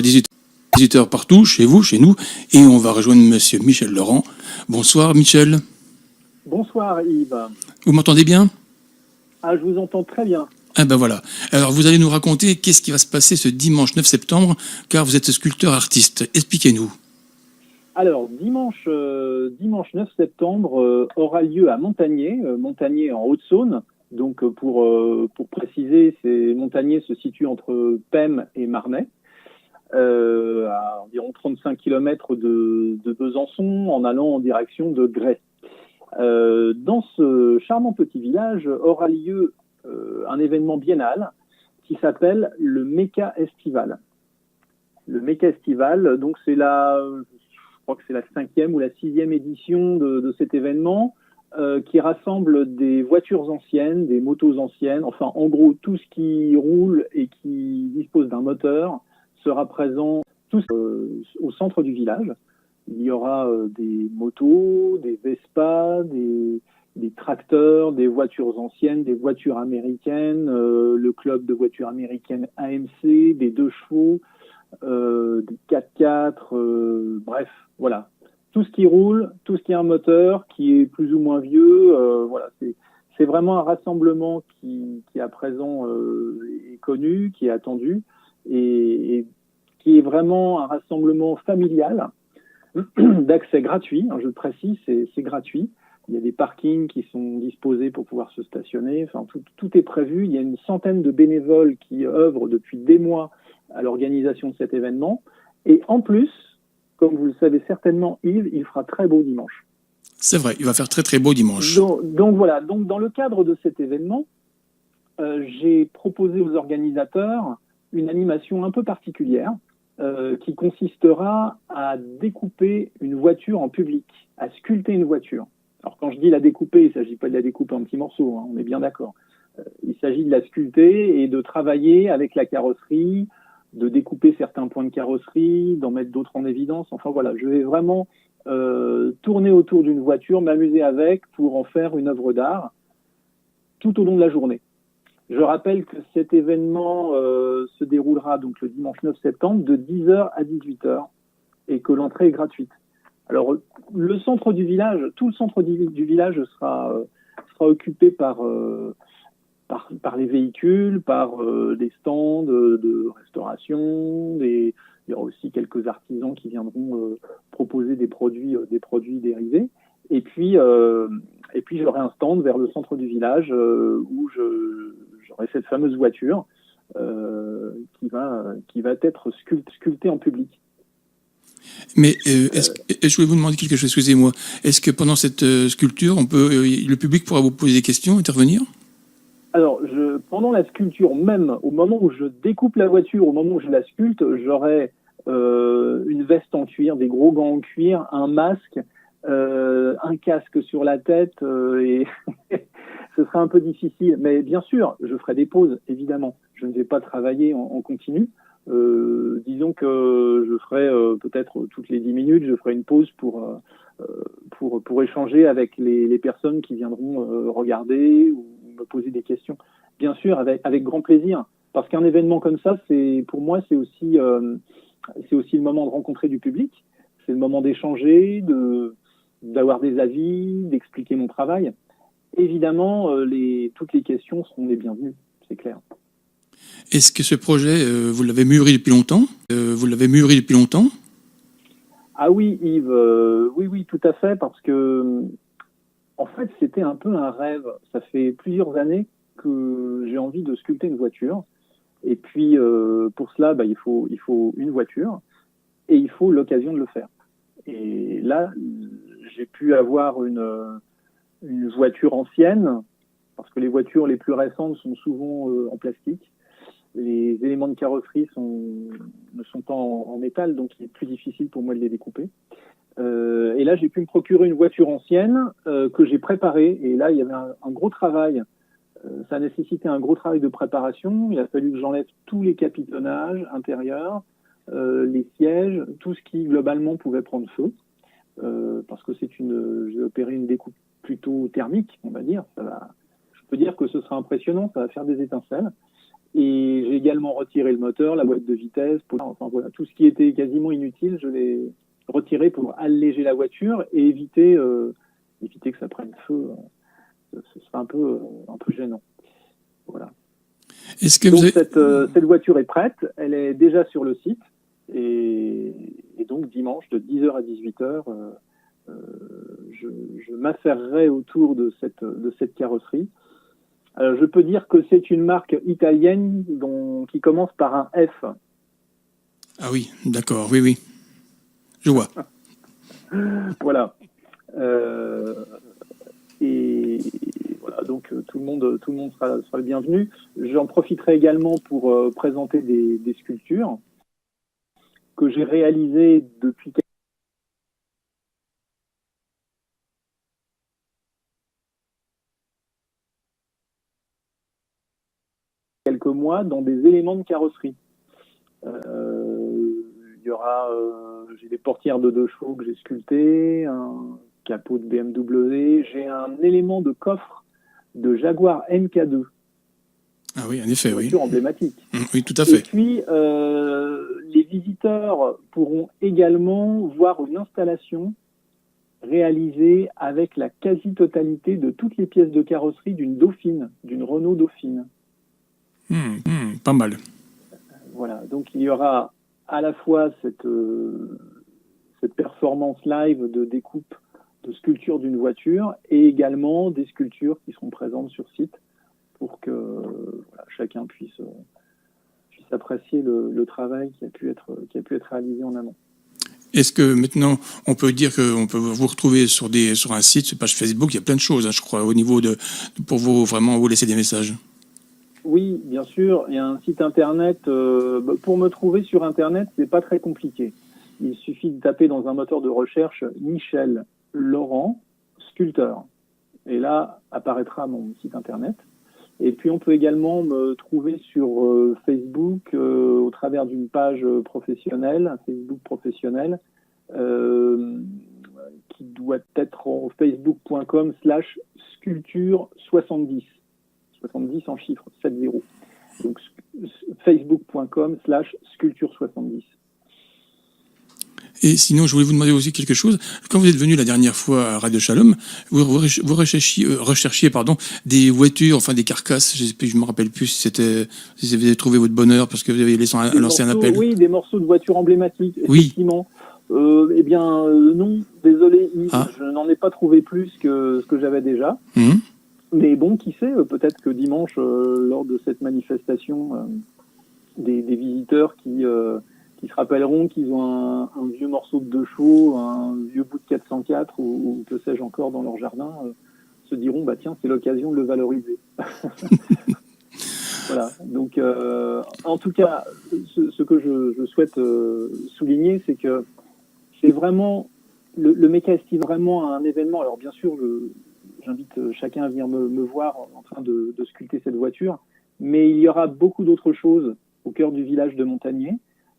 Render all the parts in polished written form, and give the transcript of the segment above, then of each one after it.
18h partout, chez vous, chez nous, et on va rejoindre monsieur Michel Laurent. Bonsoir Michel. Bonsoir Yves. Vous m'entendez bien? Ah, je vous entends très bien. Ah ben voilà. Alors vous allez nous raconter qu'est-ce qui va se passer ce dimanche 9 septembre, car vous êtes sculpteur artiste. Expliquez-nous. Alors, dimanche 9 septembre aura lieu à Montagné, Montagné en Haute-Saône. Donc, pour préciser, Montagné se situe entre Pem et Marnay, à environ 35 km de Besançon, en allant en direction de Grès. Dans ce charmant petit village aura lieu un événement biennal qui s'appelle le Méca Estival. Le Méca Estival, donc je crois que c'est la 5e ou la 6e édition de cet événement qui rassemble des voitures anciennes, des motos anciennes, enfin en gros tout ce qui roule et qui dispose d'un moteur sera présent tous au centre du village. Il y aura des motos, des Vespa, des tracteurs, des voitures anciennes, des voitures américaines, le club de voitures américaines AMC, des 2 chevaux, des 4x4, bref, voilà. Tout ce qui roule, tout ce qui a un moteur, qui est plus ou moins vieux, voilà, c'est vraiment un rassemblement qui à présent est connu, qui est attendu, et qui est vraiment un rassemblement familial, d'accès gratuit, je le précise, c'est gratuit. Il y a des parkings qui sont disposés pour pouvoir se stationner, enfin tout est prévu. Il y a une centaine de bénévoles qui œuvrent depuis des mois à l'organisation de cet événement. Et en plus, comme vous le savez certainement Yves, il fera très beau dimanche. C'est vrai, il va faire très très beau dimanche. Donc voilà, donc dans le cadre de cet événement, j'ai proposé aux organisateurs une animation un peu particulière qui consistera à découper une voiture en public, à sculpter une voiture. Alors quand je dis la découper, il ne s'agit pas de la découper en petits morceaux, on est bien d'accord. Il s'agit de la sculpter et de travailler avec la carrosserie, de découper certains points de carrosserie, d'en mettre d'autres en évidence. Enfin voilà, je vais vraiment tourner autour d'une voiture, m'amuser avec pour en faire une œuvre d'art tout au long de la journée. Je rappelle que cet événement se déroulera donc le dimanche 9 septembre de 10h à 18h et que l'entrée est gratuite. Alors le centre du village, tout le centre du village sera occupé par les véhicules, par des stands de restauration, il y aura aussi quelques artisans qui viendront proposer des produits dérivés. Et puis j'aurai un stand vers le centre du village où j'aurai cette fameuse voiture qui va être sculptée en public. Mais je voulais vous demander quelque chose, excusez-moi. Est-ce que pendant cette sculpture, le public pourra vous poser des questions, intervenir? Alors, pendant la sculpture, même au moment où je découpe la voiture, au moment où je la sculpte, j'aurai une veste en cuir, des gros gants en cuir, un masque, un casque sur la tête, et ce sera un peu difficile. Mais bien sûr, je ferai des pauses, évidemment. Je ne vais pas travailler en continu. Disons que je ferai peut-être toutes les 10 minutes, je ferai une pause pour échanger avec les personnes qui viendront regarder ou me poser des questions. Bien sûr, avec grand plaisir, parce qu'un événement comme ça, pour moi, c'est aussi le moment de rencontrer du public, c'est le moment d'échanger, d'avoir des avis, d'expliquer mon travail. Évidemment, toutes les questions seront les bienvenues, c'est clair. Est-ce que ce projet, vous l'avez mûri depuis longtemps? Ah oui, Yves, oui, tout à fait, parce que en fait, c'était un peu un rêve. Ça fait plusieurs années que j'ai envie de sculpter une voiture. Et puis, pour cela, il faut une voiture et il faut l'occasion de le faire. Et là, j'ai pu avoir une voiture ancienne, parce que les voitures les plus récentes sont souvent en plastique. Les éléments de carrosserie ne sont pas en métal, donc il est plus difficile pour moi de les découper. Et là, j'ai pu me procurer une voiture ancienne que j'ai préparée. Et là, il y avait un gros travail. Ça a nécessité un gros travail de préparation. Il a fallu que j'enlève tous les capitonnages intérieurs, les sièges, tout ce qui globalement pouvait prendre feu. Parce que j'ai opéré une découpe plutôt thermique, on va dire. Je peux dire que ce sera impressionnant, ça va faire des étincelles. Et j'ai également retiré le moteur, la boîte de vitesse, enfin voilà, tout ce qui était quasiment inutile, je l'ai retiré pour alléger la voiture et éviter que ça prenne feu. Ce serait un peu gênant. Voilà. Est-ce que donc cette voiture est prête, elle est déjà sur le site et donc dimanche de 10h à 18h, je m'affairerai autour de cette carrosserie. Alors, je peux dire que c'est une marque italienne qui commence par un F. Ah oui, d'accord, oui. Je vois. Voilà. Et voilà, donc tout le monde sera le bienvenu. J'en profiterai également pour présenter des sculptures que j'ai réalisées depuis quelques mois dans des éléments de carrosserie. Il y aura, j'ai des portières de 2 chevaux que j'ai sculptées, un capot de BMW, j'ai un élément de coffre de Jaguar MK2. Ah oui, en effet, une voiture emblématique. Oui, tout à fait. Et puis, les visiteurs pourront également voir une installation réalisée avec la quasi-totalité de toutes les pièces de carrosserie d'une Dauphine, d'une Renault Dauphine. Pas mal. Voilà, donc il y aura à la fois cette performance live de découpe de sculpture d'une voiture et également des sculptures qui seront présentes sur site pour que chacun puisse apprécier le travail qui a pu être réalisé en amont. Est-ce que maintenant, on peut dire qu'on peut vous retrouver sur un site, sur page Facebook, il y a plein de choses, je crois, au niveau pour vous vraiment vous laisser des messages. Oui, bien sûr. Il y a un site internet. Pour me trouver sur internet, c'est pas très compliqué. Il suffit de taper dans un moteur de recherche Michel Laurent, sculpteur. Et là, apparaîtra mon site internet. Et puis, on peut également me trouver sur Facebook au travers d'une page professionnelle, un Facebook professionnel, qui doit être en facebook.com/sculpture70. 70 en chiffres, 7-0. Donc, facebook.com/sculpture70. Et sinon, je voulais vous demander aussi quelque chose. Quand vous êtes venu la dernière fois à Radio Shalom, vous recherchiez des voitures, enfin des carcasses. Je me rappelle plus si vous avez trouvé votre bonheur parce que vous avez lancé un appel. Oui, des morceaux de voitures emblématiques, effectivement. Oui. Non, désolé, Yves, je n'en ai pas trouvé plus que ce que j'avais déjà. Mais bon, qui sait, peut-être que dimanche, lors de cette manifestation, des visiteurs qui se rappelleront qu'ils ont un vieux morceau de 2 chevaux, un vieux bout de 404 ou que sais-je encore dans leur jardin, se diront, tiens, c'est l'occasion de le valoriser. Voilà. Donc, en tout cas, ce que je souhaite souligner, c'est que c'est vraiment, le Mecha est vraiment un événement. Alors, bien sûr, j'invite chacun à venir me voir en train de sculpter cette voiture, mais il y aura beaucoup d'autres choses au cœur du village de Montagnier.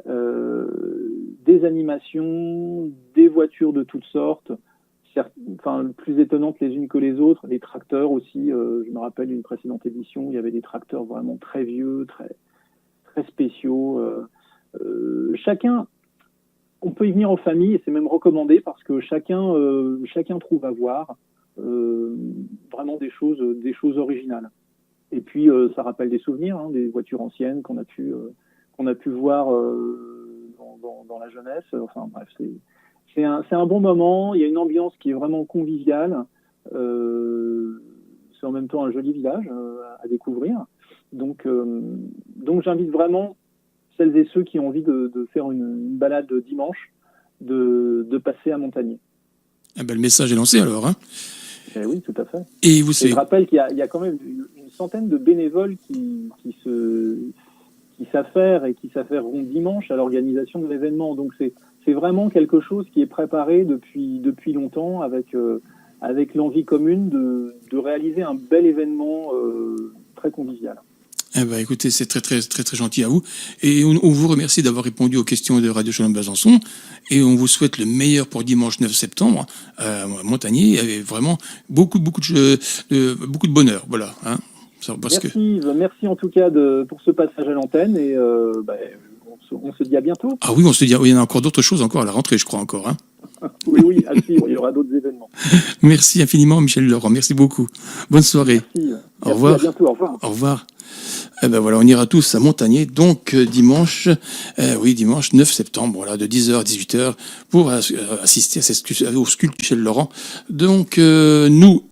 Des animations, des voitures de toutes sortes, plus étonnantes les unes que les autres, des tracteurs aussi. Je me rappelle d'une précédente édition, il y avait des tracteurs vraiment très vieux, très, très spéciaux. Chacun, on peut y venir en famille et c'est même recommandé parce que chacun trouve à voir vraiment des choses originales. Et puis ça rappelle des souvenirs, des voitures anciennes qu'on a pu voir dans la jeunesse. Enfin bref, c'est un bon moment. Il y a une ambiance qui est vraiment conviviale. C'est en même temps un joli village à découvrir. Donc j'invite vraiment celles et ceux qui ont envie de faire une balade dimanche, de passer à Montagnier. Le message est lancé alors. Oui, tout à fait. Et je rappelle qu'il y a quand même une centaine de bénévoles qui s'affairent et qui s'affaireront dimanche à l'organisation de l'événement. Donc c'est vraiment quelque chose qui est préparé depuis longtemps avec l'envie commune de réaliser un bel événement très convivial. Écoutez, c'est très, très, très, très gentil à vous. Et on vous remercie d'avoir répondu aux questions de Radio Shalom Besançon. Et on vous souhaite le meilleur pour dimanche 9 septembre à Montagnier. Il y avait vraiment beaucoup de bonheur. Voilà. Parce que... Merci en tout cas pour ce passage à l'antenne et on se dit à bientôt. Ah oui, on se dit, il y en a encore d'autres choses encore à la rentrée, je crois encore. Hein. Oui, à suivre, il y aura d'autres événements. Merci infiniment, Michel Laurent. Merci beaucoup. Bonne soirée. Merci. Au revoir. À bientôt. Au revoir. Au revoir. Eh ben voilà, on ira tous à Montagné, donc dimanche 9 septembre, voilà, de 10h à 18h, pour assister au sculpte Michel Laurent. Donc nous,